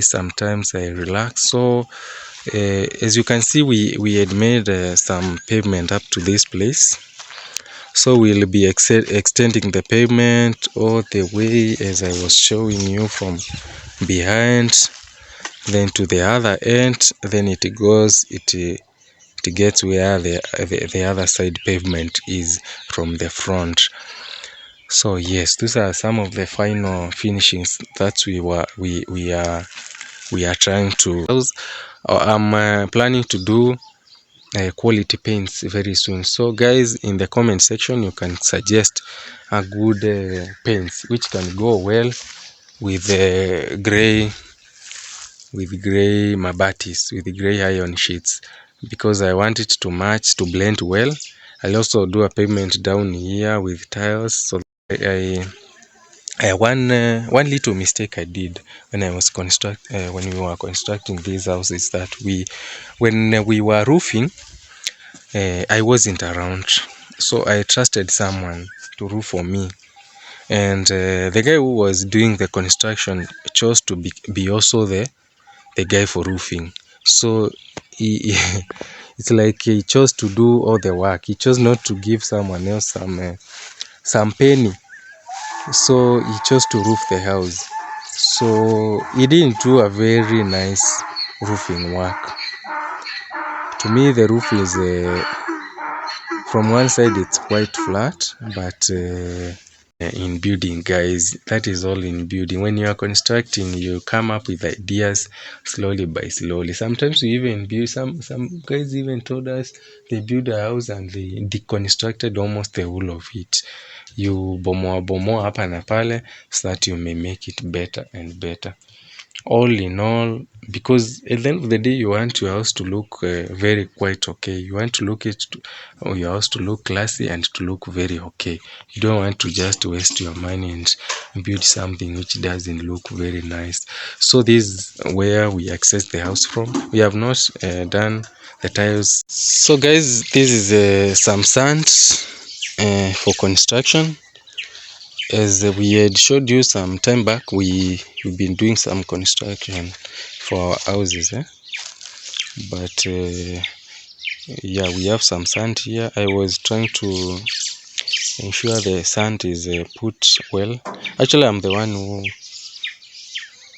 sometimes I relax. So as you can see, we had made some pavement up to this place. So we'll be extending the pavement all the way as I was showing you, from behind then to the other end, then it gets where the other side pavement is from the front. So yes, these are some of the final finishings that we are trying to. I'm planning to do quality paints very soon. So guys, in the comment section you can suggest a good paints which can go well with gray mabatis, with gray iron sheets, because I want it to match, to blend well. I'll also do a pavement down here with tiles. So one little mistake I did when I was when we were constructing these houses, that when we were roofing, I wasn't around, so I trusted someone to roof for me, and the guy who was doing the construction chose to be also the guy for roofing. So he it's like he chose to do all the work. He chose not to give someone else some penny. So he chose to roof the house. So he didn't do a very nice roofing work. To me, the roof is from one side it's quite flat, but in building, guys, that is all in building. When you are constructing, you come up with ideas slowly by slowly. Sometimes we even build, some guys even told us they build a house and they deconstructed almost the whole of it. You bomoa hapa na pale so that you may make it better and better. All in all, because at the end of the day, you want your house to look very quite okay. You want to look your house to look classy and to look very okay. You don't want to just waste your money and build something which doesn't look very nice. So this is where we access the house from. We have not done the tiles. So guys, this is some sand for construction. As we had showed you some time back, we've been doing some construction for our houses, but yeah, we have some sand here. I was trying to ensure the sand is put well. Actually, I'm the one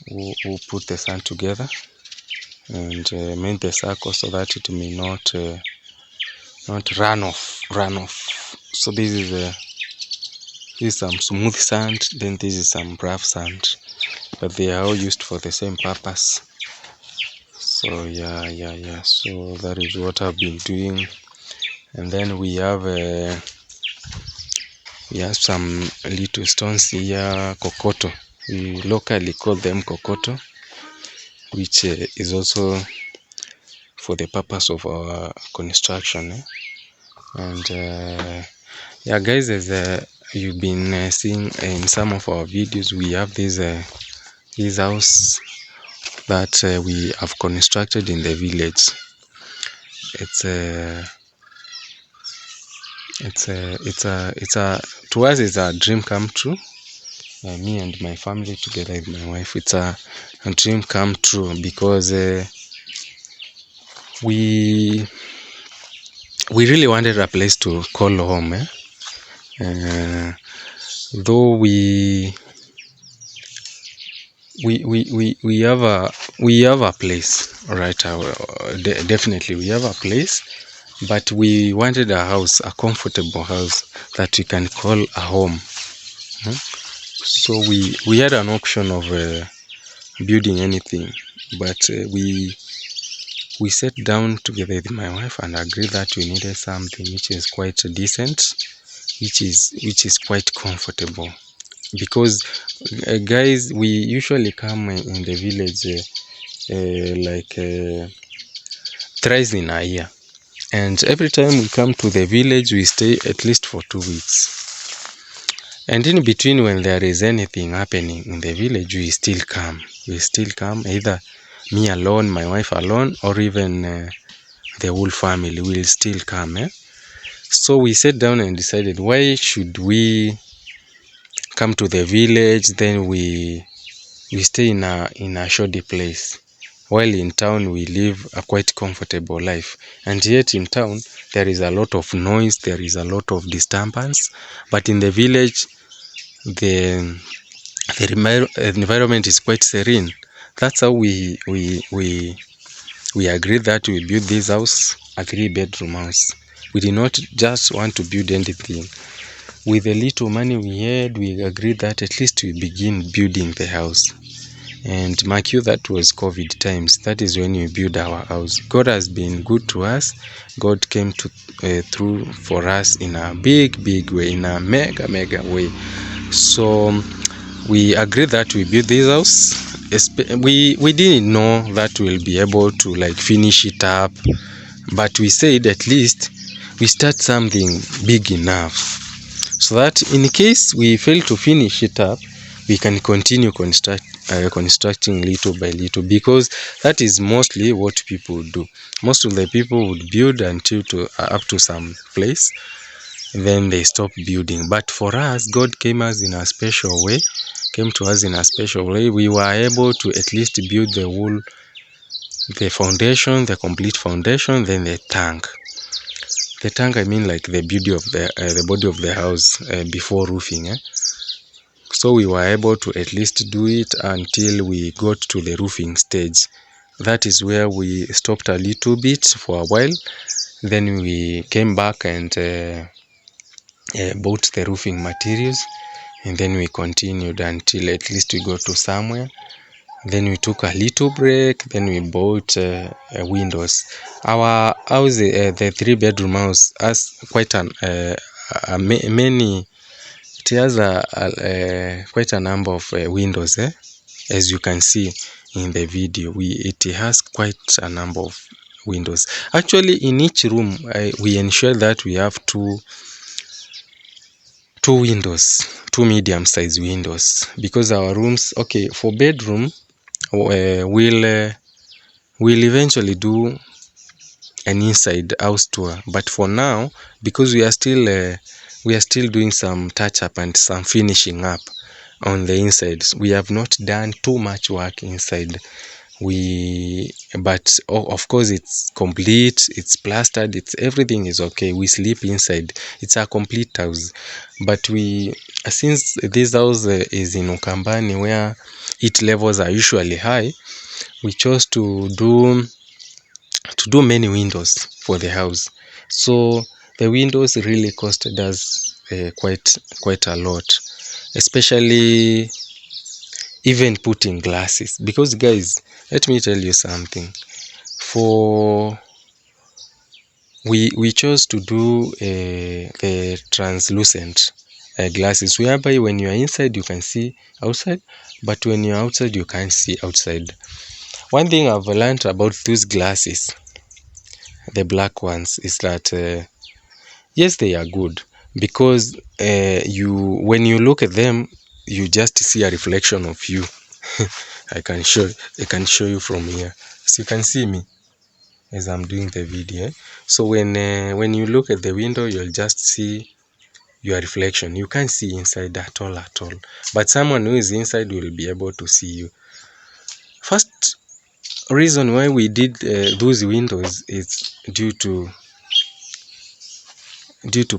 who put the sand together and made the circle so that it may not run off. So this is some smooth sand, then this is some rough sand, but they are all used for the same purpose. So yeah, so that is what I've been doing. And then we have some little stones here, kokoto. We locally call them kokoto, which is also for the purpose of our construction. And yeah guys, as you've been seeing in some of our videos, we have this house that we have constructed in the village. To us it's a dream come true. Me and my family together with my wife, it's a dream come true, because we really wanted a place to call home. Though we have a place, right? Definitely we have a place, but we wanted a house, a comfortable house that we can call a home. So we had an option of building anything, but we sat down together with my wife and agreed that we needed something which is quite decent, which is quite comfortable. Because guys, we usually come in the village like thrice in a year, and every time we come to the village we stay at least for 2 weeks. And in between, when there is anything happening in the village, we still come, either me alone, my wife alone, or even the whole family will still come. So we sat down and decided, why should we come to the village, then we we stay in a shoddy place, while in town we live a quite comfortable life. And yet in town there is a lot of noise, there is a lot of disturbance, but in the village the environment is quite serene. That's how we agreed that we build this house, a 3-bedroom house. We did not just want to build anything. With the little money we had, we agreed that at least we begin building the house. And mark you, that was COVID times. That is when we build our house. God has been good to us. God came through for us in a big way, in a mega way. So we agreed that we build this house. We didn't know that we'll be able to like finish it up, but we said at least we start something big enough, so that in case we fail to finish it up, we can continue constructing little by little, because that is mostly what people do. Most of the people would build until up to some place, then they stop building. But for us, God came to us in a special way. We were able to at least build the foundation, the complete foundation, then the tank. The tank, I mean like the body of the house before roofing. So we were able to at least do it until we got to the roofing stage. That is where we stopped a little bit for a while. Then we came back and bought the roofing materials, and then we continued until at least we got to somewhere. Then we took a little break. Then we bought windows. Our house, the 3-bedroom house, has quite many. It has quite a number of windows. As you can see in the video, it has quite a number of windows. Actually, in each room, we ensure that we have two windows, two medium-sized windows, because our rooms, okay, for bedroom, we'll eventually do an inside house tour, but for now, because we are still doing some touch up and some finishing up on the inside, we have not done too much work inside. But of course it's complete, it's plastered, everything is okay. We sleep inside. It's a complete house. But since this house is in Ukambani, where heat levels are usually high, we chose to do many windows for the house. So the windows really costed us quite a lot, especially even putting glasses, because guys, let me tell you something. We chose to do the translucent glasses, whereby when you are inside you can see outside, but when you are outside you can't see outside. One thing I've learned about those glasses, the black ones, is that yes, they are good, because when you look at them, you just see a reflection of you. I can show you from here, so you can see me as I'm doing the video. So when you look at the window, you'll just see your reflection. You can't see inside at all. But someone who is inside will be able to see you. First reason why we did those windows is due to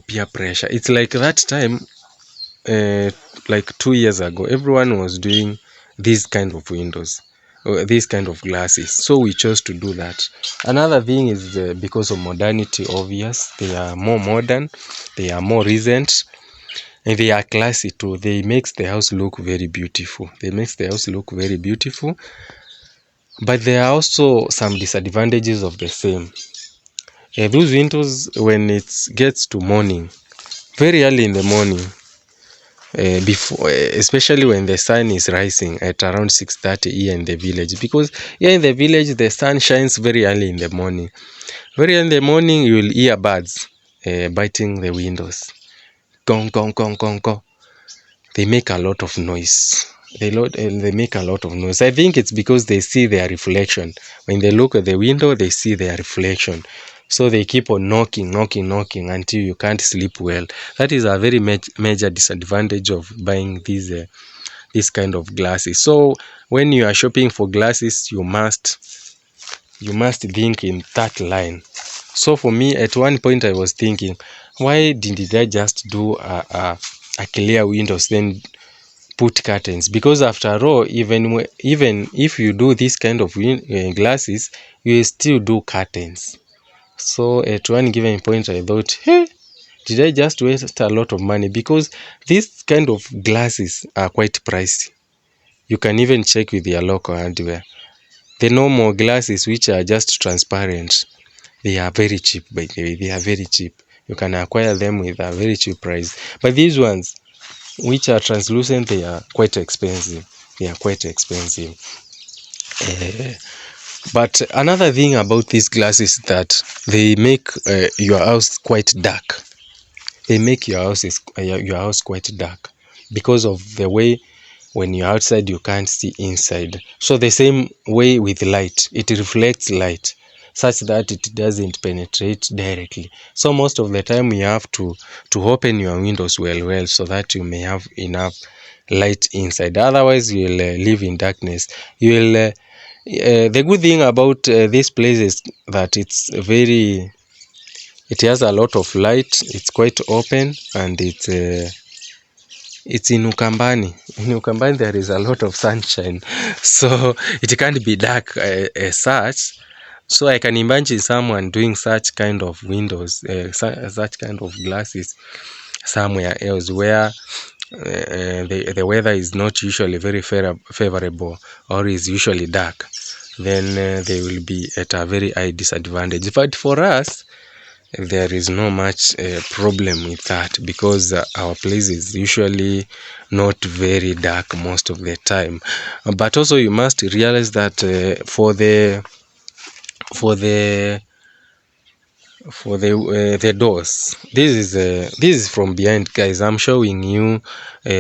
peer pressure. It's like that time, like 2 years ago, everyone was doing these kind of windows, these kind of glasses, so we chose to do that. Another thing is because of modernity. Obvious, they are more modern, they are more recent, and they are classy too. They makes the house look very beautiful. But there are also some disadvantages of the same. Those windows, when it gets to morning, very early in the morning, before, especially when the sun is rising at around 6:30 here in the village, because here in the village the sun shines very early in the morning. Very early in the morning, you will hear birds biting the windows. Gong gong gong gong gong. They make a lot of noise. They make a lot of noise. I think it's because they see their reflection. When they look at the window, they see their reflection. So they keep on knocking until you can't sleep well. That is a very major disadvantage of buying these this kind of glasses. So when you are shopping for glasses, you must think in that line. So for me, at one point I was thinking, why did I just do a clear windows, then put curtains? Because after all, even if you do this kind of glasses, you will still do curtains. So at one given point I thought, hey, did I just waste a lot of money? Because these kind of glasses are quite pricey. You can even check with your local hardware. The normal glasses which are just transparent, they are very cheap, by the way. They are very cheap. You can acquire them with a very cheap price. But these ones, which are translucent, they are quite expensive. But another thing about these glasses is that they make your house quite dark. They make your house quite dark because of the way when you're outside you can't see inside. So the same way with light, it reflects light such that it doesn't penetrate directly. So most of the time you have to open your windows well so that you may have enough light inside. Otherwise you will live in darkness. You will the good thing about this place is that it has a lot of light. It's quite open, and it's in Ukambani. In Ukambani there is a lot of sunshine, so it can't be dark as such. So I can imagine someone doing such kind of windows, such kind of glasses somewhere else where the weather is not usually very favorable or is usually dark. Then they will be at a very high disadvantage. But for us, there is no much problem with that, because our place is usually not very dark most of the time. But also you must realize that for the doors, this is from behind, guys. I'm showing you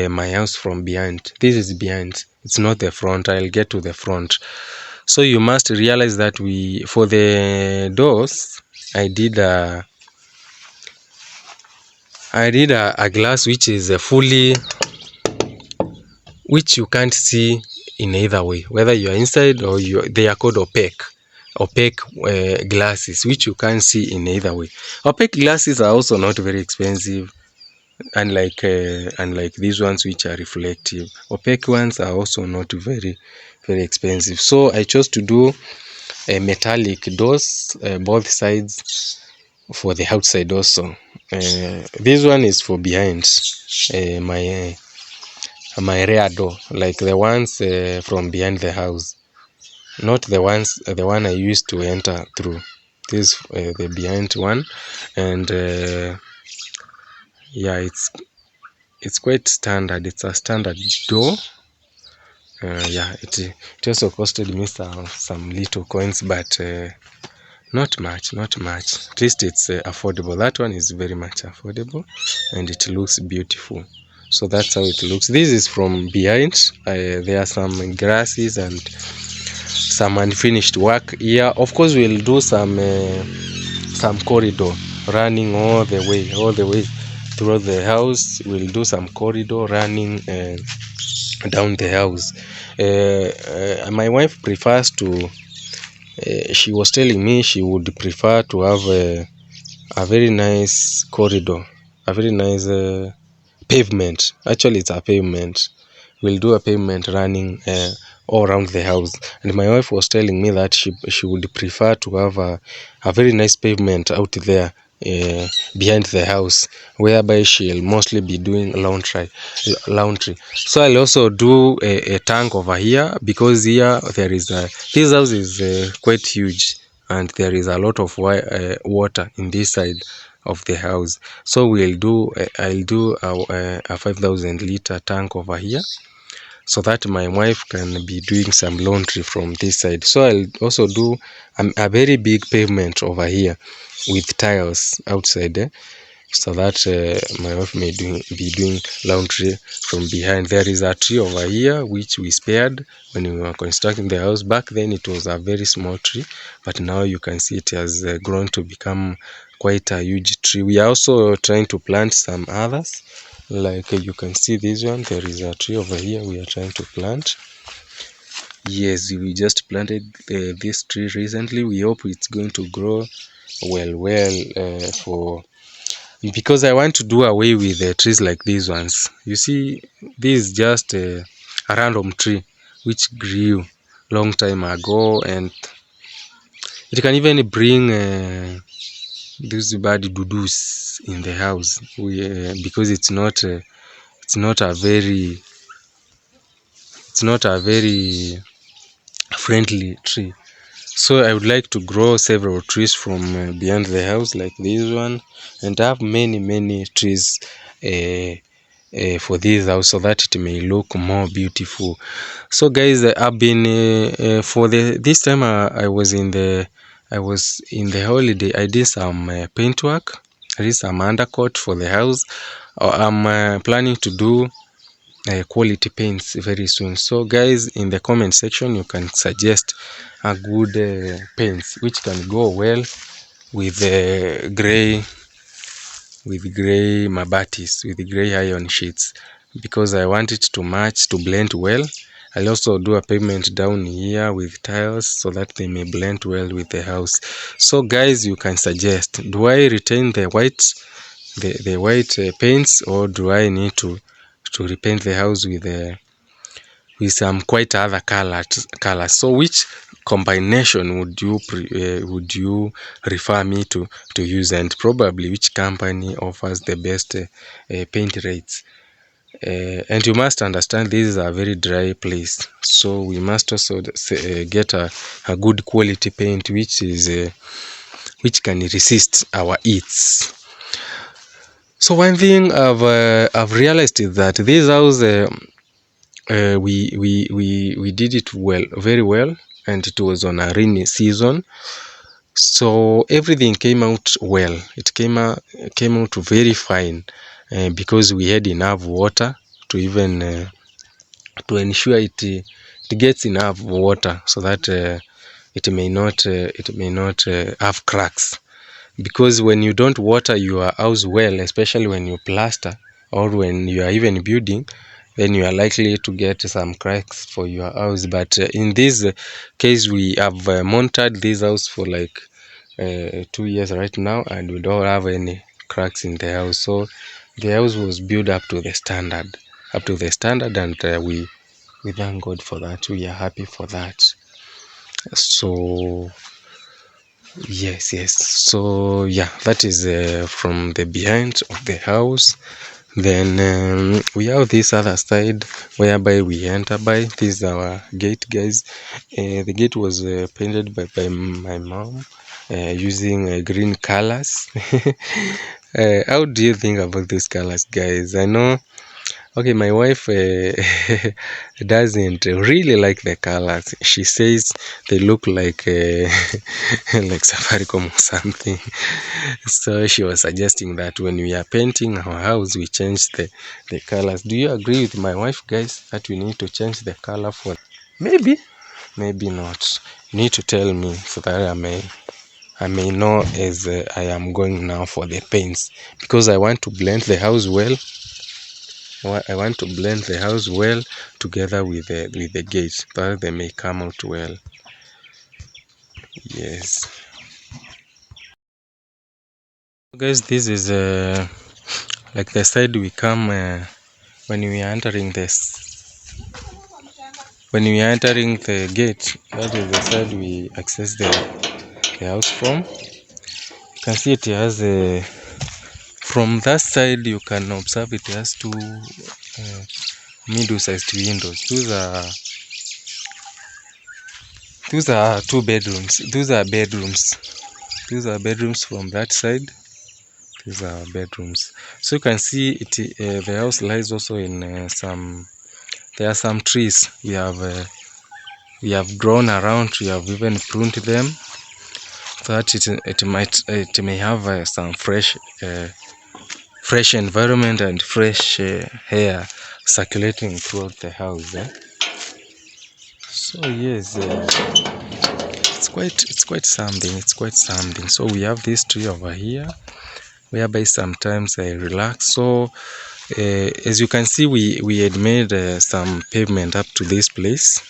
my house from behind. This is behind, it's not the front. I'll get to the front. So you must realize that for the doors, I did a glass which is which you can't see in either way, whether you are inside or they are called opaque glasses, which you can't see in either way. Opaque glasses are also not very expensive, unlike these ones which are reflective. Opaque ones are also not very expensive. So I chose to do metallic doors, both sides, for the outside also. This one is for behind, my rear door, like the ones from behind the house, not the one I used to enter through. This the behind one. And yeah, it's quite standard. It's a standard door. Yeah, it also costed me some little coins, but not much. At least it's affordable. That one is very much affordable, and it looks beautiful. So that's how it looks. This is from behind. There are some grasses and some unfinished work here. Of course, we'll do some corridor running all the way through the house. We'll do some corridor running down the house. My wife prefers to. She was telling me she would prefer to have a very nice corridor, a very nice pavement. Actually, it's a pavement. We'll do a pavement running all around the house. And my wife was telling me that she would prefer to have a very nice pavement out there behind the house, whereby she'll mostly be doing laundry. So I'll also do a tank over here, because here there is this house is quite huge, and there is a lot of water in this side of the house. So I'll do a 5,000 liter tank over here, so that my wife can be doing some laundry from this side. So I'll also do a very big pavement over here with tiles outside, so that my wife may be doing laundry from behind. There is a tree over here which we spared when we were constructing the house. Back then it was a very small tree, but now you can see it has grown to become quite a huge tree. We are also trying to plant some others Like you can see this one, there is a tree over here we are trying to plant. Yes, we just planted this tree recently. We hope it's going to grow for because I want to do away with trees like these ones. You see, this is just a random tree which grew long time ago, and it can even bring these bad dudus in the house. Because it's not a very friendly tree. So I would like to grow several trees from behind the house like this one, and have many trees for this house so that it may look more beautiful. So guys, I've been for this time I was in the holiday. I did some paint work. I did some undercoat for the house. I'm planning to do quality paints very soon. So guys, in the comment section you can suggest a good paints which can go well with gray mabatis, with gray iron sheets, because I want it to match, to blend well. I'll also do a pavement down here with tiles so that they may blend well with the house. So guys, you can suggest, do I retain the white paints, or do I need to repaint the house with some quite other colors? So which combination would you refer me to use, and probably which company offers the best paint rates? And you must understand this is a very dry place, so we must also get a good quality paint which can resist our heats. So one thing I've realized is that this house we did it very well, and it was on a rainy season, so everything came out well. It came out very fine, because we had enough water to even to ensure it gets enough water so that it may not have cracks. Because when you don't water your house well, especially when you plaster or when you are even building, then you are likely to get some cracks for your house. But in this case, we have monitored this house for like 2 years right now, and we don't have any cracks in the house. So the house was built up to the standard, and we thank God for that. We are happy for that. So yes. So yeah, that is from the behind of the house. Then we have this other side whereby we enter by. This is our gate, guys. The gate was painted by my mom using green colors. How do you think about these colors, guys? I know, okay, my wife doesn't really like the colors. She says they look like like Safaricom or something. So she was suggesting that when we are painting our house, we change the colors. Do you agree with my wife, guys, that we need to change the color for? Maybe not. You need to tell me so that I may know as I am going now for the paints, because I want to blend the house well. I want to blend the house well together with the gate, that they may come out well. Yes. Guys, this is like the side we come when we are entering the gate. That is the side we access the house from. You can see it has from that side you can observe it has two middle-sized windows. Those are two bedrooms. Those are bedrooms from that side. These are bedrooms. So you can see it. The house lies also in some. There are some trees we have grown around. We have even pruned them so that it may have some fresh environment and fresh air circulating throughout the house. So yes, it's quite something. So we have this tree over here whereby sometimes I relax. So As you can see, we had made some pavement up to this place,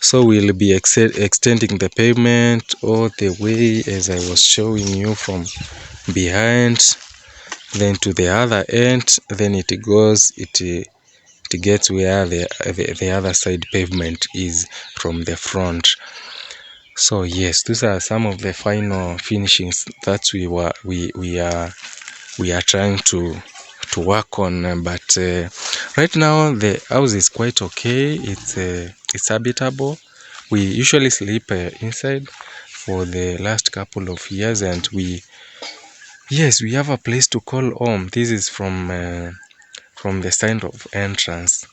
so we'll be extending the pavement all the way as I was showing you from behind, then to the other end, then it gets where the other side pavement is from the front. So yes, these are some of the final finishings that we are trying to work on, but right now the house is quite okay. It's habitable. We usually sleep inside for the last couple of years, and we have a place to call home. This is from the side of entrance.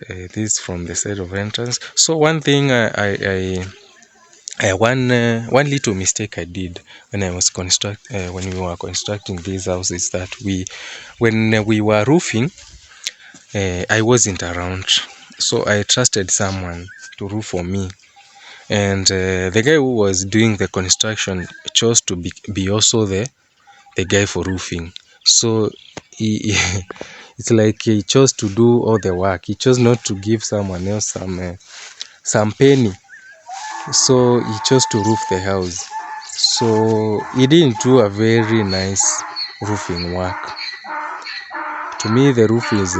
This is from the side of entrance. So one thing one little mistake I did when we were constructing this house is that when we were roofing, I wasn't around, so I trusted someone to roof for me, and the guy who was doing the construction chose to be also the guy for roofing. So he it's like he chose to do all the work. He chose not to give someone else some penny. So he chose to roof the house. So he didn't do a very nice roofing work. To me, the roof is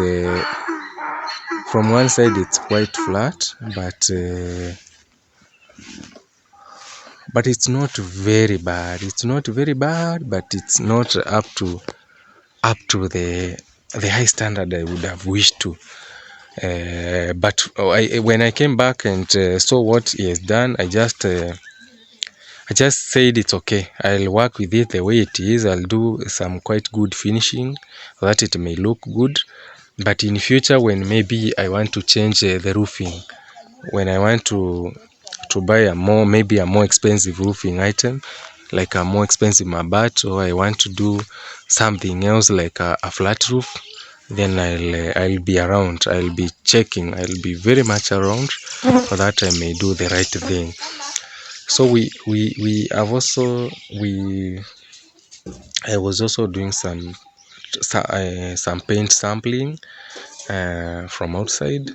from one side it's quite flat, but it's not very bad. It's not very bad, but it's not up to the high standard I would have wished to. But when I came back and saw what he has done, I just said it's okay. I'll work with it the way it is. I'll do some quite good finishing so that it may look good. But in future, when maybe I want to change the roofing, when I want to buy maybe a more expensive roofing item, like a more expensive mabat, or I want to do something else like a flat roof, then I'll be around. I'll be checking. I'll be very much around so that I may do the right thing. So I was also doing some paint sampling from outside,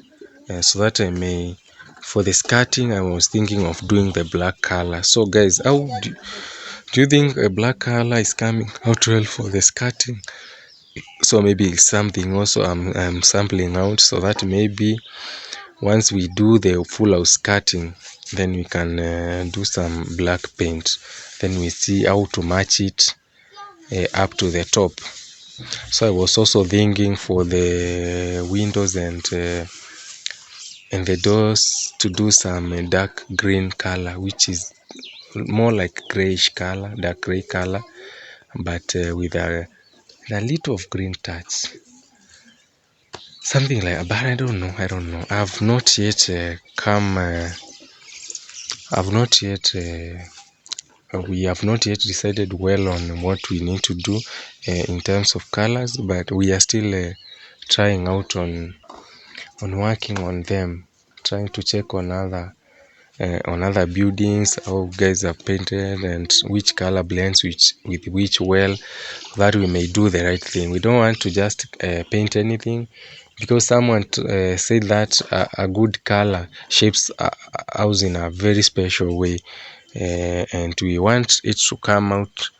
so that I may, for the skirting, I was thinking of doing the black color. So guys, how do you think a black color is coming out well for the skirting? So maybe it's something also I'm sampling out, so that maybe once we do the full house skirting, then we can do some black paint. Then we see how to match it up to the top. So I was also thinking for the windows and the doors to do some dark green color, which is more like grayish color, dark gray color, but with a little of green touch, something like. But I don't know. I've not yet we have not yet decided well on what we need to do in terms of colors, but we are still trying out on working on them, trying to check on other buildings, how guys are painted and which color blends with which well, that we may do the right thing. We don't want to just paint anything, because someone said that a good color shapes a house in a very special way, and we want it to come out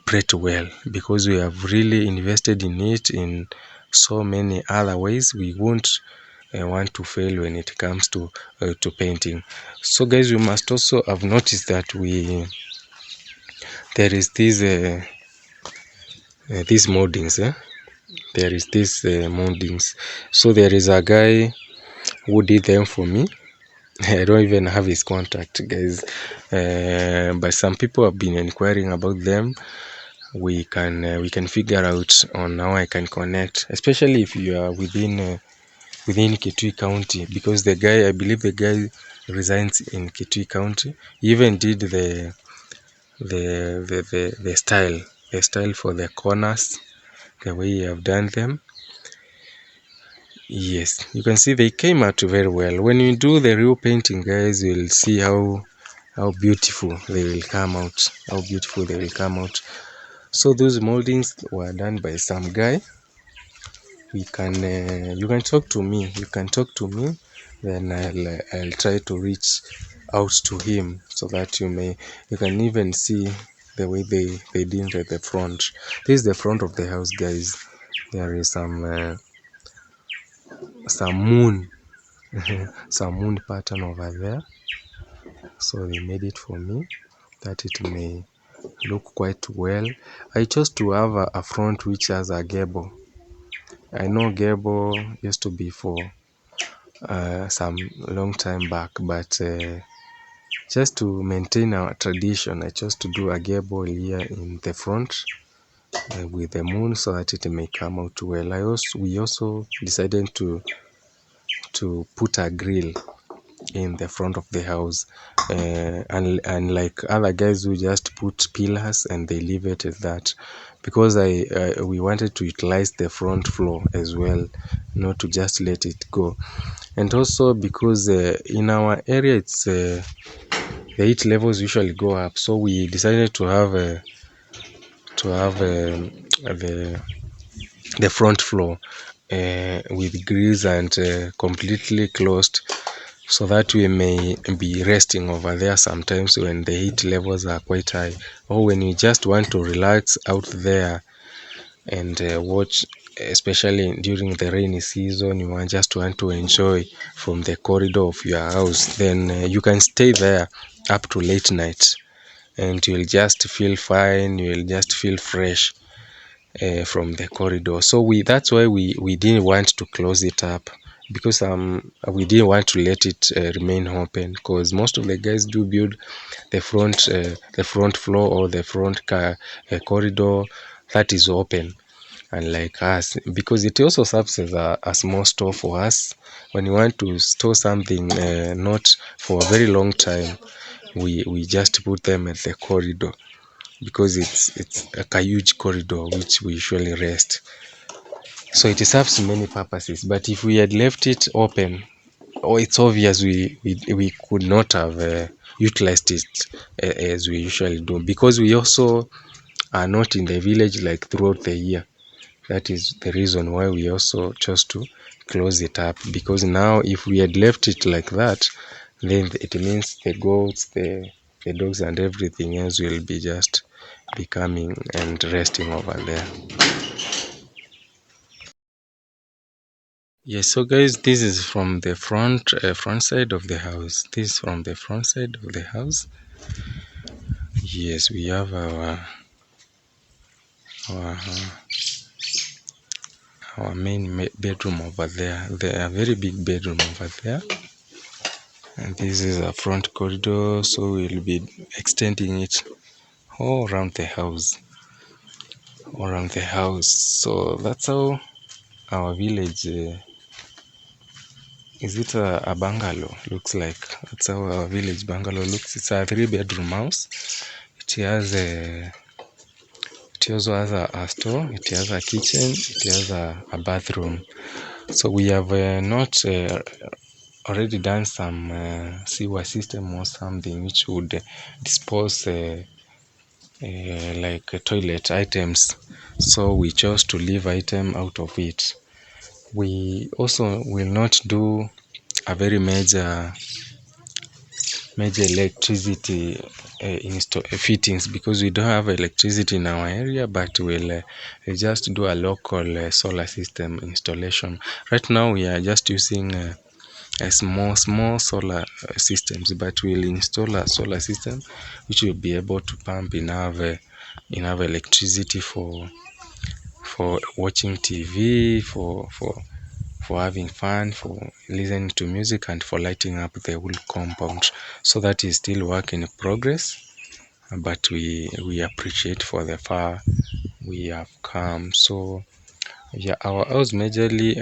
pretty well, because we have really invested in it in so many other ways. We won't want to fail when it comes to painting. So guys, you must also have noticed that there is these moldings. There is this moldings. So there is a guy who did them for me. I don't even have his contact, guys, but some people have been inquiring about them. We can figure out on how I can connect, especially if you are within Kitui County, because I believe the guy resides in Kitui County. He even did the style for the corners, the way you have done them. Yes, you can see they came out very well. When you do the real painting, guys, you'll see how beautiful they will come out. So those moldings were done by some guy. we can you can talk to me. You can talk to me, then I'll try to reach out to him so that you can even see the way they did at the front. This is the front of the house, guys. There is some moon some moon pattern over there, so they made it for me that it may look quite well. I chose to have a front which has a gable. I know gable used to be for some long time back, but just to maintain our tradition, I chose to do a gable here in the front with the moon so that it may come out well. We also decided to put a grill in the front of the house, and like other guys who just put pillars and they leave it at that, because we wanted to utilize the front floor as well, not to just let it go. And also because in our area it's the heat levels usually go up, so we decided to have the front floor with grills and completely closed, so that we may be resting over there sometimes when the heat levels are quite high, or when you just want to relax out there and watch, especially during the rainy season, just want to enjoy from the corridor of your house, then you can stay there up to late night and you'll just feel fine, you'll just feel fresh from the corridor. So that's why we didn't want to close it up, because we didn't want to let it remain open, because most of the guys do build the front floor or the front corridor that is open, unlike us, because it also serves as a small store for us when you want to store something not for a very long time. We just put them at the corridor, because it's like a huge corridor which we usually rest. So it serves many purposes. But if we had left it open, it's obvious we could not have utilized it as we usually do, because we also are not in the village like throughout the year. That is the reason why we also chose to close it up, because now if we had left it like that, then it means the goats, the dogs and everything else will be just becoming and resting over there. Yes, so guys, this is from the front side of the house. This is from the front side of the house. Yes, we have our main bedroom over there. There are very big bedroom over there. And this is a front corridor, so we'll be extending it all around the house. All around the house. So that's how our village is it a bungalow looks like. That's how our village bungalow looks. It's a 3-bedroom house. It also has a store, it has a kitchen, it has a bathroom. So we have not already done some sewer system or something which would dispose like toilet items. So we chose to leave item out of it. We also will not do a very major electricity fittings, because we don't have electricity in our area, but we'll just do a local solar system installation. Right now we are just using a small solar systems, but we'll install a solar system which will be able to pump enough electricity for watching TV, for having fun, for listening to music, and for lighting up the whole compound. So that is still work in progress, but we appreciate for the far we have come. So yeah, our house majorly,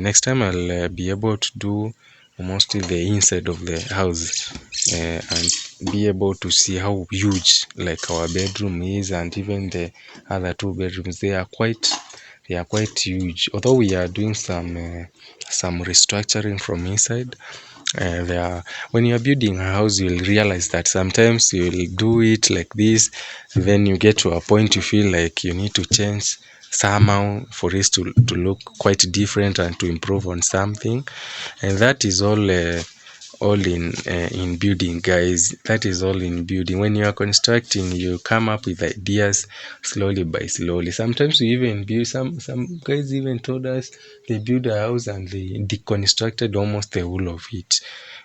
next time I'll be able to do mostly the inside of the house, and be able to see how huge like our bedroom is, and even the other 2 bedrooms. They are quite huge. Although we are doing some restructuring from inside, when you are building a house, you'll realize that sometimes you'll do it like this, then you get to a point you feel like you need to change somehow for it to look quite different and to improve on something. And that is all in building, guys. That is all in building. When you are constructing, you come up with ideas slowly by slowly. Sometimes we even build, some guys even told us they build a house and they deconstructed almost the whole of it.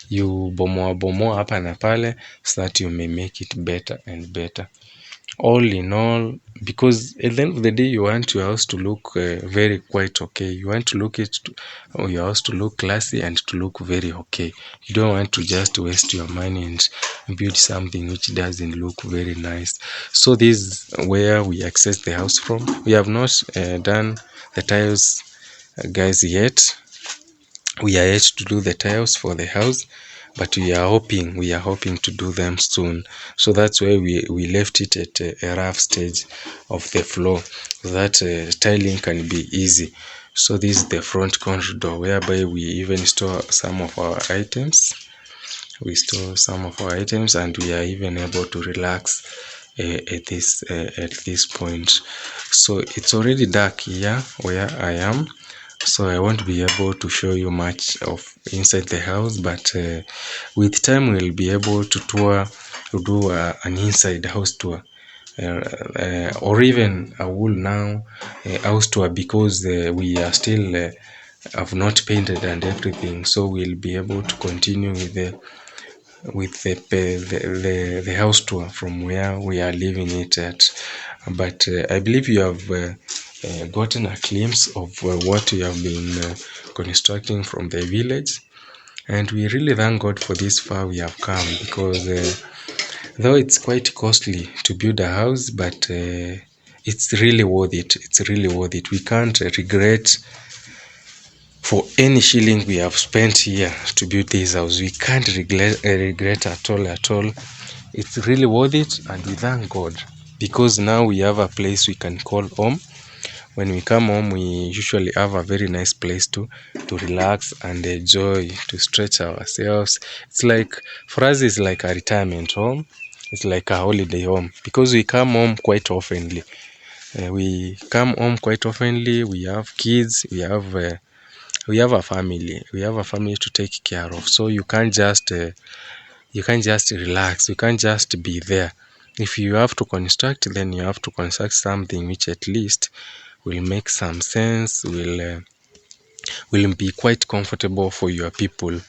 You bomoa hapa na pale so that you may make it better and better. All in all, because at the end of the day, you want your house to look very quite okay. You want to look or your house to look classy and to look very okay. You don't want to just waste your money and build something which doesn't look very nice. So this is where we access the house from. We have not done the tiles, guys, yet. We are yet to do the tiles for the house, but we are hoping to do them soon. So that's why we left it at a rough stage of the floor, so that tiling can be easy. So this is the front corridor whereby we even store some of our items. We store some of our items and we are even able to relax at this point. So it's already dark here where I am, so I won't be able to show you much of inside the house, but with time we'll be able to do an inside house tour, or even I will now house tour, because we are still have not painted and everything. So we'll be able to continue with the house tour from where we are leaving it at. But I believe you have gotten a glimpse of what we have been constructing from the village, and we really thank God for this far we have come, because though it's quite costly to build a house, but it's really worth it. It's really worth it. We can't regret for any shilling we have spent here to build this house. We can't regret at all. It's really worth it, and we thank God, because now we have a place we can call home. When we come home, we usually have a very nice place to relax and enjoy, to stretch ourselves. It's like, for us, it's like a retirement home. It's like a holiday home, because we come home quite oftenly. We come home quite oftenly. We have kids. We have a family. We have a family to take care of. So you can't just relax. You can't just be there. If you have to construct, then you have to construct something which at least will make some sense, will be quite comfortable for your people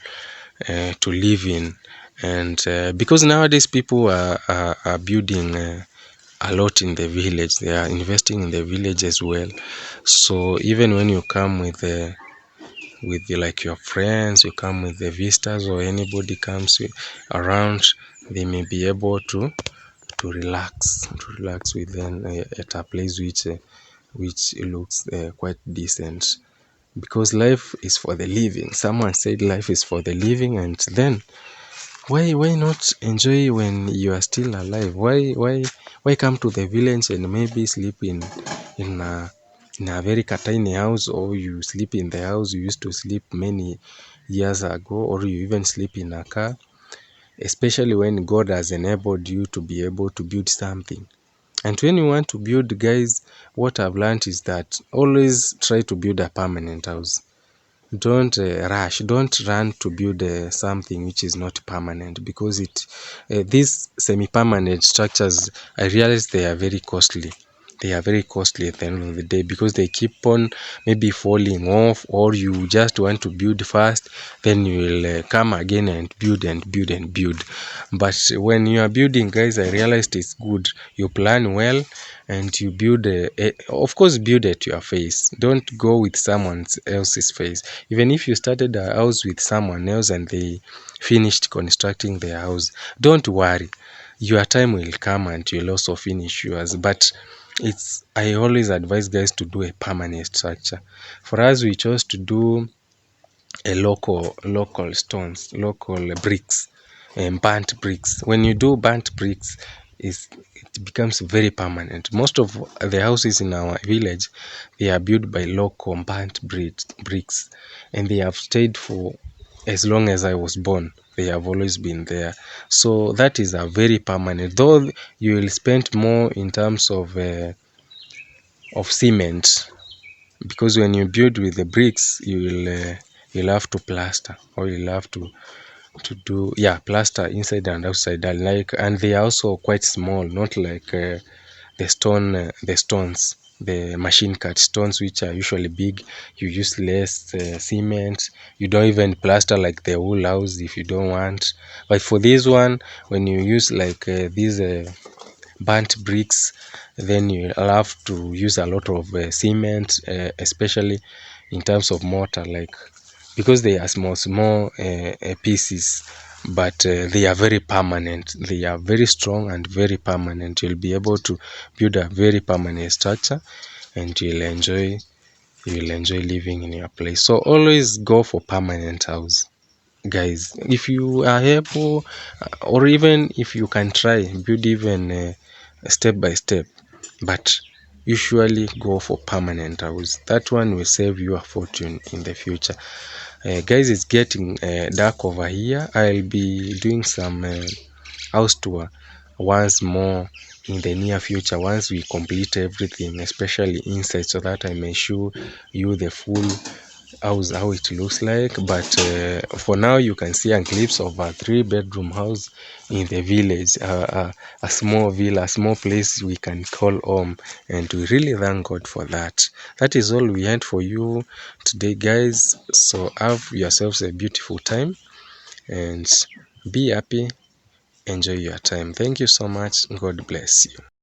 to live in. And because nowadays people are building a lot in the village, they are investing in the village as well. So even when you come with like your friends, you come with the visitors, or anybody comes around, they may be able to relax with them at a place which looks quite decent, because life is for the living. Someone said life is for the living, and then why not enjoy when you are still alive? Why come to the village and maybe sleep in a very tiny house, or you sleep in the house you used to sleep many years ago, or you even sleep in a car, especially when God has enabled you to be able to build something. And when you want to build, guys, what I've learned is that always try to build a permanent house. Don't rush. Don't run to build something which is not permanent, because these semi-permanent structures, I realize they are very costly. They are very costly at the end of the day, because they keep on maybe falling off, or you just want to build fast, then you will come again and build and build and build. But when you are building, guys, I realized it's good. You plan well and you build, of course, build at your face. Don't go with someone else's face. Even if you started a house with someone else and they finished constructing their house, don't worry. Your time will come and you'll also finish yours. But I always advise guys to do a permanent structure. For us, we chose to do a local stones, local bricks, and burnt bricks. When you do burnt bricks, it becomes very permanent. Most of the houses in our village, they are built by local burnt bricks, and they have stayed for as long as I was born. They have always been there. So that is a very permanent. Though you will spend more in terms of of cement, because when you build with the bricks, you'll have to plaster, or you'll have to do, yeah, plaster inside and outside, and they are also quite small, not like the stones, the machine cut stones, which are usually big. You use less cement. You don't even plaster like the whole house if you don't want. But for this one, when you use like these burnt bricks, then you'll have to use a lot of cement, especially in terms of mortar, like, because they are small pieces, but they are very permanent. They are very strong and very permanent. You'll be able to build a very permanent structure, and you'll enjoy living in your place. So always go for permanent house, guys. If you are able, or even if you can try build even step by step, but usually go for permanent house. That one will save you a fortune in the future. Guys, it's getting dark over here. I'll be doing some house tour once more in the near future, once we complete everything, especially inside, so that I may show you the full house, how it looks like. But for now, you can see a glimpse of a 3-bedroom house in the village, a small villa, a small place we can call home, and we really thank God for that. That is all we had for you today, guys. So have yourselves a beautiful time, and be happy. Enjoy your time. Thank you so much. God bless you.